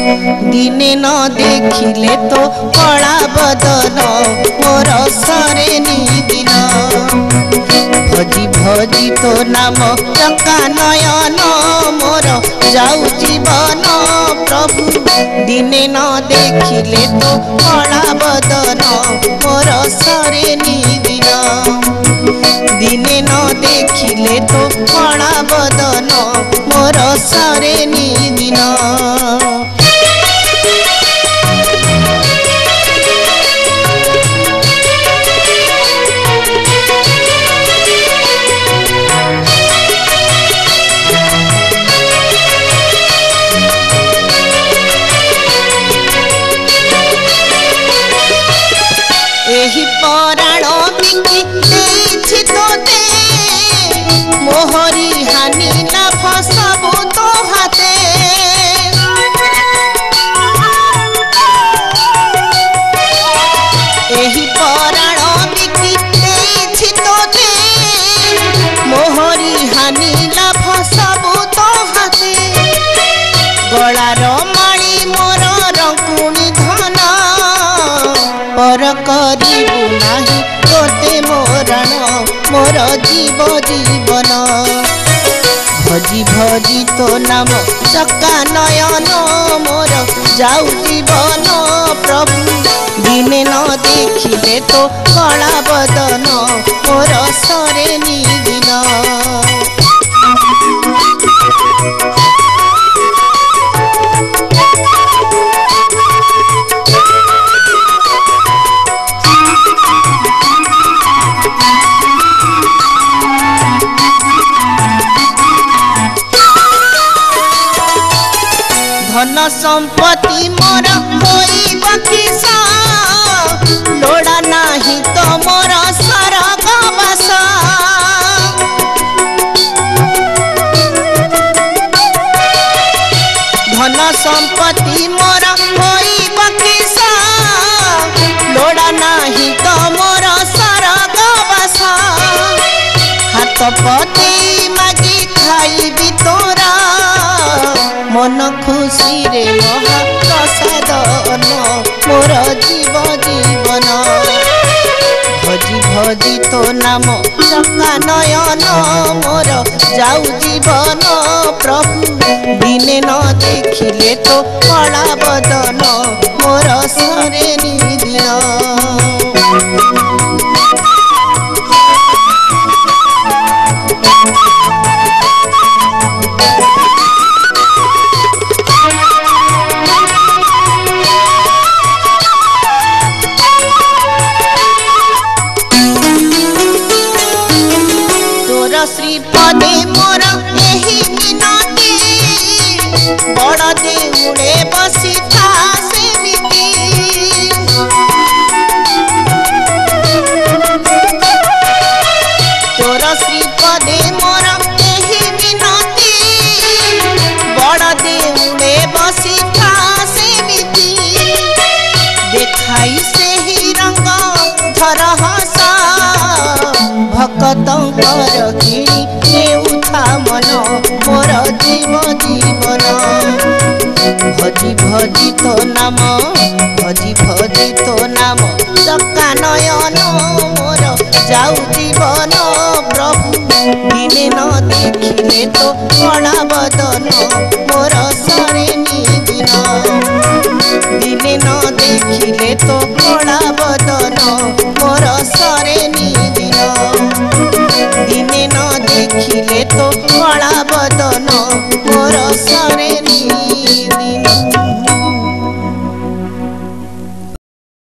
दिने न देखिले तो कला बदन मोर सरे दिन भजी भजी तो नाम चका नयन मोर जाऊ जीवन प्रभु दिने न देखिले तो कला बदन मोर सरे दिन दिने न देखिले तो कला बदन मोर सरे दिन एही पराण बिकी देछि तोते मोहरी हानि लाभ सबु तो हाते एही पराण बिकी देछि तोते मोहरी हानि लाभ सबु तो हाते गलार माली मोर रंकुणी धन पर करिबु नाही तोते मोरण मोर जीव जीवन भजी भजी तो नाम चका नयन मोर जाऊ जीवन प्रभु दिने न देखिले तो कला बदन मोर सरे दिन धन संपत्ति मोर होइब किसा लोड़ा नाही तो मोर सरग बास धन संपत्ति मोर होइब किसा लोड़ा नाही तो मोर सरग बास हाथ पते मागी खाइबी तोरा मन खुशी रे महाप्रसादन मोर जीव जीवन भजी भजी तो नाम चका नयन मोर जाऊ जीवन प्रभु दिने न देखिले तो कला बदन मोर सरे दिन श्रीपदे मोर एही मिनती बड़ देउले बसी था सेमिति तोर श्रीपदे मोर एही मिनती बड़ देउले बसी था सेमिति देखाई सेही रंग धर हसा भक्तंकर किणी नेउथा मन मोर जीव जीवन भजी भजी तो नाम भजी भजी तो नाम चका नयन मोर जाऊ जीवन प्रभु दिने न देखिले तो कला बदन मोर सरे दिन दिने न देखिले तो कला बदन मोर सरे दिन दिने न देखिले तो कला बदन मोर